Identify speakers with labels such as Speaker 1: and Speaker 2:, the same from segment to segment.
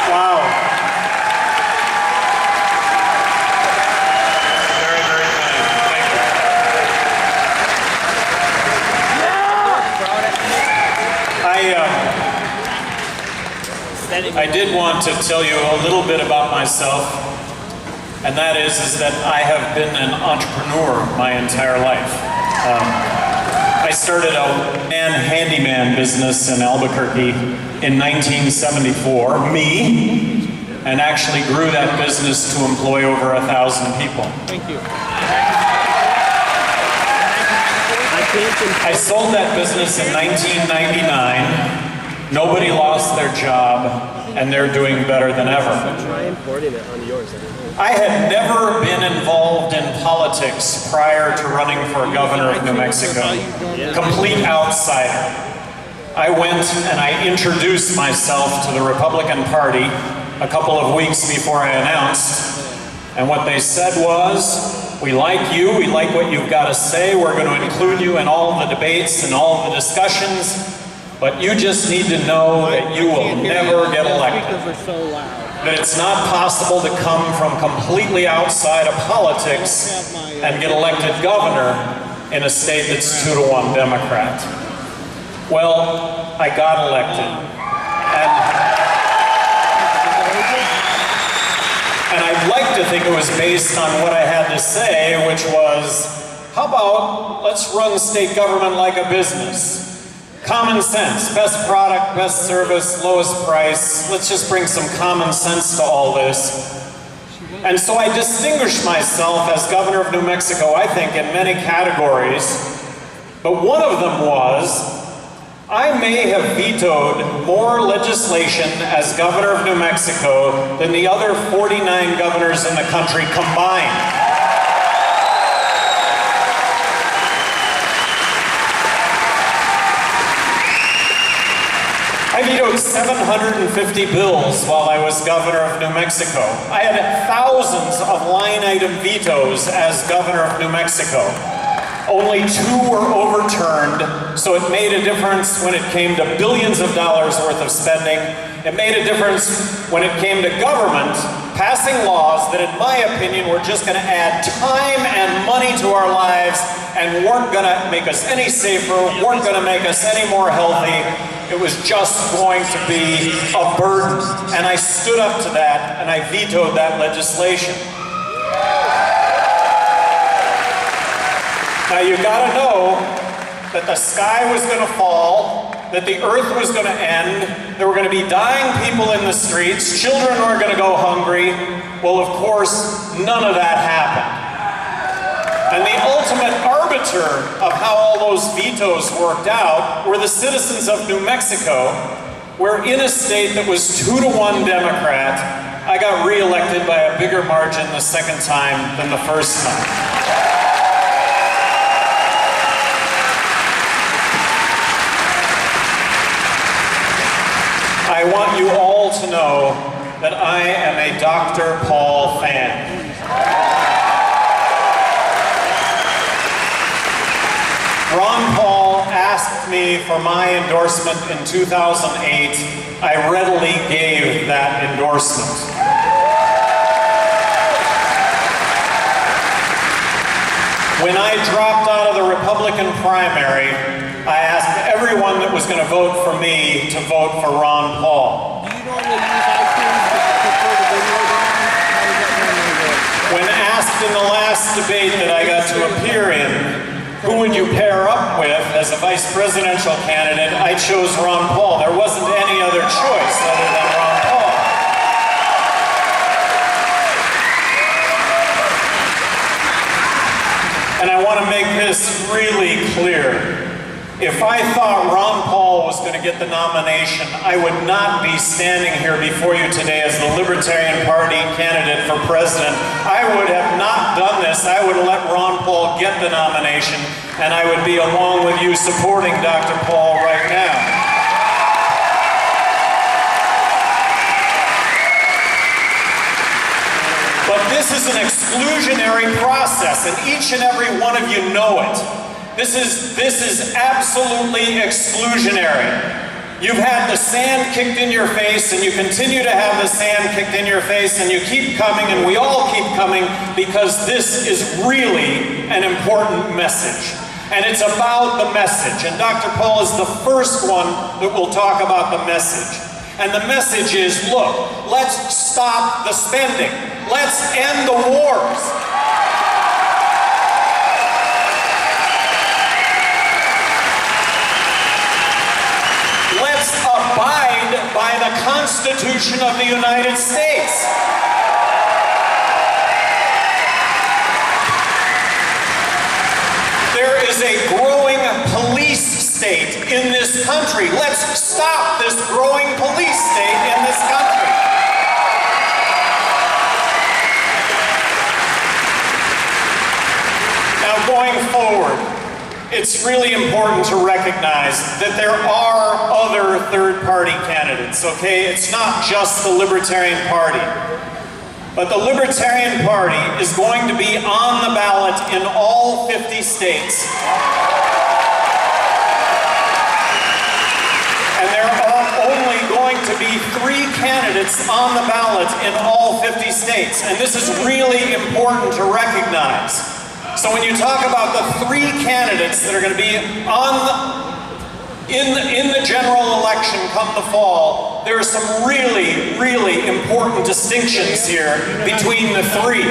Speaker 1: Wow. Very, very kind. Thank you. I did want to tell you a little bit about myself, and that is that I have been an entrepreneur my entire life. I started a handyman business in Albuquerque in 1974, and actually grew that business to employ over 1,000 people.
Speaker 2: Thank you.
Speaker 1: I sold that business in 1999. Nobody lost their job, and they're doing better than ever.
Speaker 2: Try importing it on yours.
Speaker 1: I had never been involved in politics prior to running for governor of New Mexico. Complete outsider. I went and I introduced myself to the Republican Party a couple of weeks before I announced, and what they said was, we like you, we like what you've got to say, we're going to include you in all the debates and all the discussions, but you just need to know that you will never get elected. That it's not possible to come from completely outside of politics and get elected governor in a state that's 2-to-1 Democrat. Well, I got elected. And I'd like to think it was based on what I had to say, which was, how about let's run state government like a business? Common sense, best product, best service, lowest price. Let's just bring some common sense to all this. And so I distinguished myself as governor of New Mexico, I think, in many categories. But one of them was, I may have vetoed more legislation as governor of New Mexico than the other 49 governors in the country combined. I vetoed 750 bills while I was governor of New Mexico. I had thousands of line-item vetoes as governor of New Mexico. Only 2 were overturned, so it made a difference when it came to billions of dollars worth of spending. It made a difference when it came to government passing laws that, in my opinion, were just going to add time and money to our lives and weren't going to make us any safer, weren't going to make us any more healthy. It was just going to be a burden. And I stood up to that and I vetoed that legislation. Now you gotta know that the sky was gonna fall, that the earth was gonna end, there were gonna be dying people in the streets, children were gonna go hungry. Well, of course, none of that happened. And the ultimate arbiter of how all those vetoes worked out were the citizens of New Mexico, where in a state that was 2-to-1 Democrat, I got reelected by a bigger margin the second time than the first time. I want you all to know that I am a Dr. Paul fan. Ron Paul asked me for my endorsement in 2008. I readily gave that endorsement. When I dropped out of the Republican primary, I asked everyone that was going to vote for me to vote for Ron Paul.
Speaker 2: Do you normally use iTunes to play the video game?
Speaker 1: When asked in the last debate that I got to appear in, who would you pair up with as a vice presidential candidate, I chose Ron Paul. There wasn't any other choice other than Ron Paul. And I want to make this really clear. If I thought Ron Paul was going to get the nomination, I would not be standing here before you today as the Libertarian Party candidate for president. I would have not done this. I would have let Ron Paul get the nomination, and I would be along with you supporting Dr. Paul right now. But this is an exclusionary process, and each and every one of you know it. This is absolutely exclusionary. You've had the sand kicked in your face, and you continue to have the sand kicked in your face, and you keep coming, and we all keep coming, because this is really an important message. And it's about the message. And Dr. Paul is the first one that will talk about the message. And the message is, look, let's stop the spending. Let's end the wars. Let's abide by the Constitution of the United States. There is a growing police state in this country. Let's stop this growing police state in this country. Now, going forward, it's really important to recognize that there are other third-party candidates, okay? It's not just the Libertarian Party. But the Libertarian Party is going to be on the ballot in all 50 states. And there are only going to be 3 candidates on the ballot in all 50 states. And this is really important to recognize. So when you talk about the 3 candidates that are going to be in the general election come the fall, there are some really, really important distinctions here between the 3.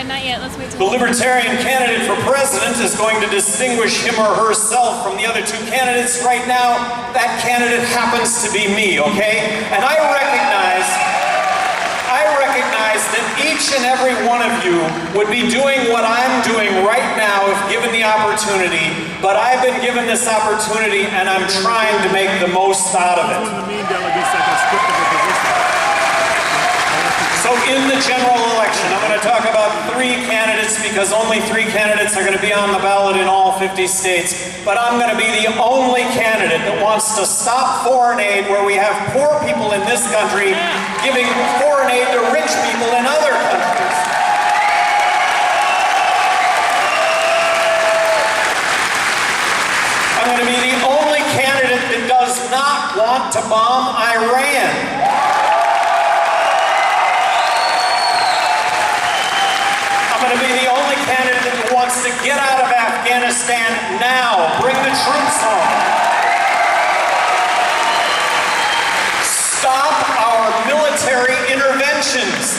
Speaker 3: Not yet. Let's wait.
Speaker 1: The Libertarian candidate for president is going to distinguish him or herself from the other 2 candidates. Right now, that candidate happens to be me, okay? And I recognize that each and every one of you would be doing what I'm doing right now if given the opportunity, but I've been given this opportunity and I'm trying to make the most out of it. So in the general election, I'm going to talk about 3 candidates because only 3 candidates are going to be on the ballot in all 50 states. But I'm going to be the only candidate that wants to stop foreign aid where we have poor people in this country giving foreign aid to rich people in other countries. I'm going to be the only candidate that does not want to bomb Iran. I'm going to be the only candidate that wants to get out of Afghanistan now. Bring the troops home. Stop our military interventions.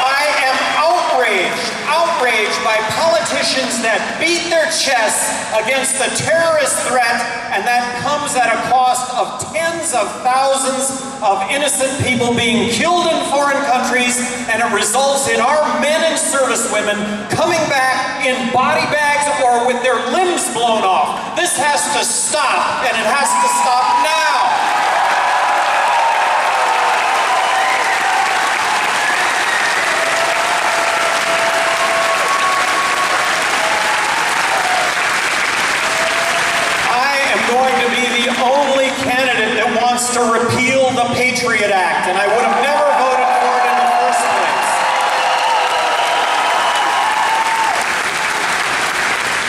Speaker 1: I am outraged by politicians that beat their chests against the terrorist threat, and that comes at a cost of tens of thousands of innocent people being killed in foreign countries, and it results in our men and servicewomen coming back in body bags or with their limbs blown off. This has to stop, and it has to stop now. Going to be the only candidate that wants to repeal the Patriot Act, and I would have never voted for it in the first place.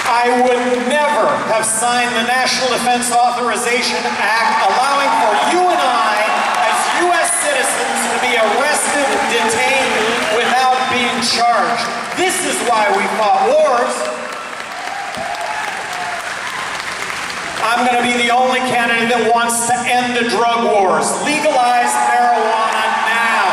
Speaker 1: I would never have signed the National Defense Authorization Act allowing for you and I, as U.S. citizens, to be arrested and detained without being charged. This is why we fought wars. I'm going to be the only candidate that wants to end the drug wars. Legalize marijuana now.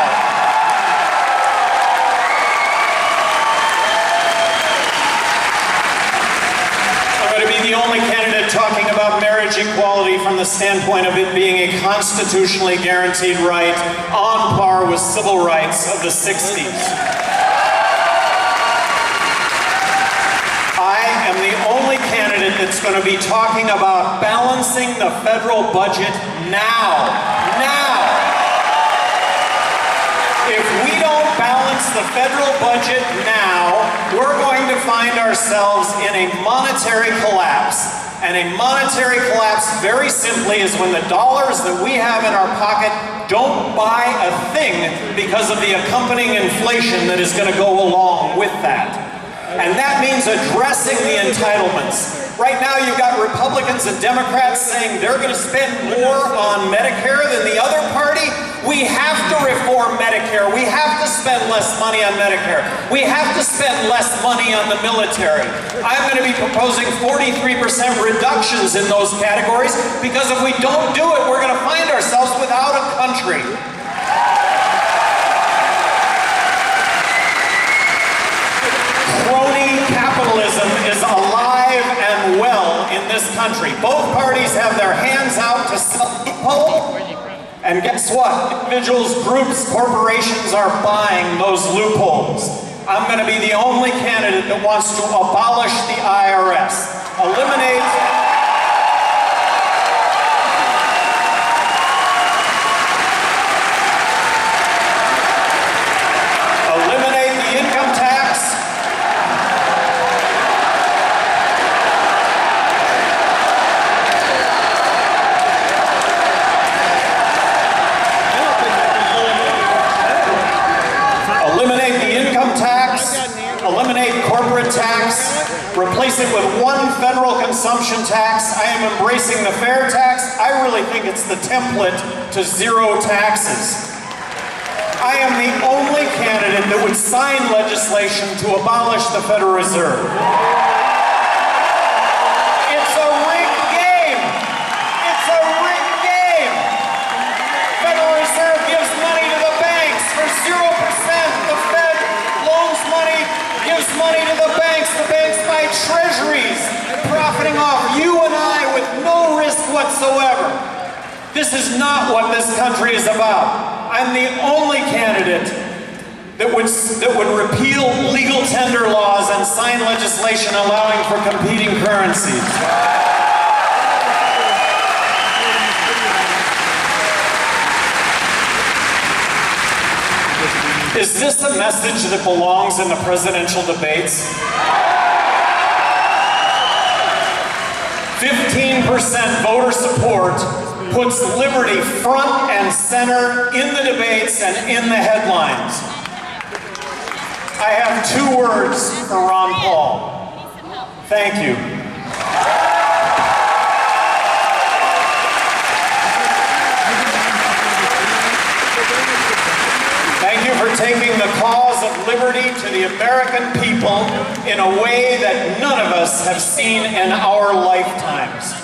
Speaker 1: I'm going to be the only candidate talking about marriage equality from the standpoint of it being a constitutionally guaranteed right on par with civil rights of the 60s. I am the only candidate that's going to be talking about balancing the federal budget now. Now! If we don't balance the federal budget now, we're going to find ourselves in a monetary collapse. And a monetary collapse, very simply, is when the dollars that we have in our pocket don't buy a thing because of the accompanying inflation that is going to go along with that. And that means addressing the entitlements. Right now you've got Republicans and Democrats saying they're going to spend more on Medicare than the other party. We have to reform Medicare. We have to spend less money on Medicare. We have to spend less money on the military. I'm going to be proposing 43% reductions in those categories because if we don't do it, we're going to find ourselves without a country. Crony capitalism is alive and well in this country. Both parties have their hands out to sell people. And guess what? Individuals, groups, corporations are buying those loopholes. I'm going to be the only candidate that wants to abolish the IRS. Eliminate the income tax. Eliminate the income tax, eliminate corporate tax, replace it with one federal consumption tax. I am embracing the fair tax. I really think it's the template to zero taxes. I am the only candidate that would sign legislation to abolish the Federal Reserve. It's a rigged game. It's a rigged game. Federal Reserve gives money to the banks for 0%. The Fed loans money, gives money to the banks. The banks buy treasuries, profiting off you and I with no risk whatsoever. This is not what this country is about. I'm the only candidate that would repeal legal tender laws and sign legislation allowing for competing currencies. Is this a message that belongs in the presidential debates? 15% voter support puts liberty front and center in the debates and in the headlines. I have 2 words for Ron Paul. Thank you. Thank you for taking the cause of liberty to the American people in a way that none of us have seen in our lifetimes.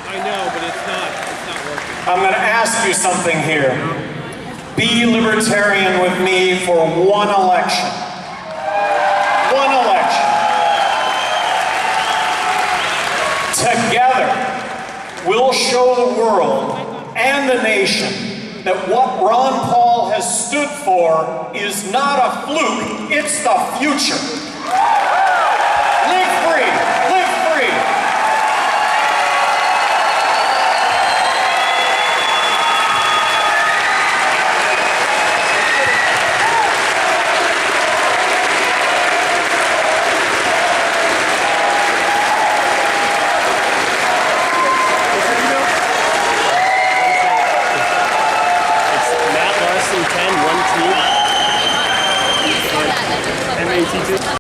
Speaker 2: I know, but it's not working.
Speaker 1: I'm going to ask you something here. Be libertarian with me for one election. One election. Together, we'll show the world and the nation that what Ron Paul has stood for is not a fluke, it's the future. Live free, live free.
Speaker 2: Matt Larson 10, 1 2.